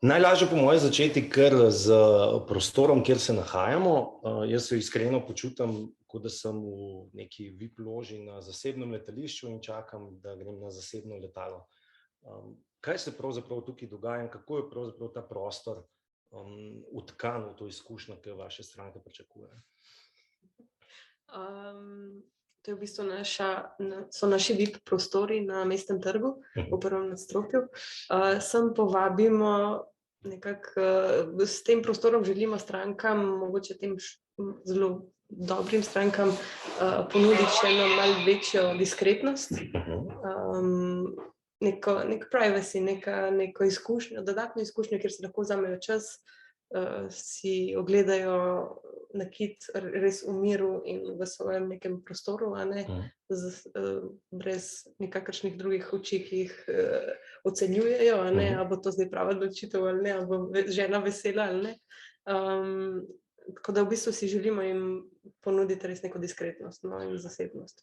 Najlažje po moje začeti kar z prostorom, kjer se nahajamo. Jaz se iskreno počutim, kot da sem v neki VIP loži na zasebnem letališču in čakam, da grem na zasebno letalo. Kaj se pravzaprav tukaj dogaja in kako je pravzaprav ta prostor vtkan v to izkušnjo, ki jo vaše stranke pričakujejo? To je v bistvu so naši VIP prostori na Mestnem trgu, v prvem nadstropju. Sem povabimo nekako, s tem prostorom želimo strankam, mogoče tem zelo dobrim strankam, ponuditi še eno malo večjo diskretnost, nek privacy, neko izkušnjo, dodatno izkušnjo, kjer se lahko vzamejo čas, si ogledajo nakit res v miru in v svojem nekem prostoru, brez nikakršnih drugih oči, ki jih ocenjujejo, ali bo to zdaj prava odločitev ali ne, ali bo žena vesela ali ne. Tako da v bistvu si želimo jim ponuditi res neko diskretnost in zasebnost.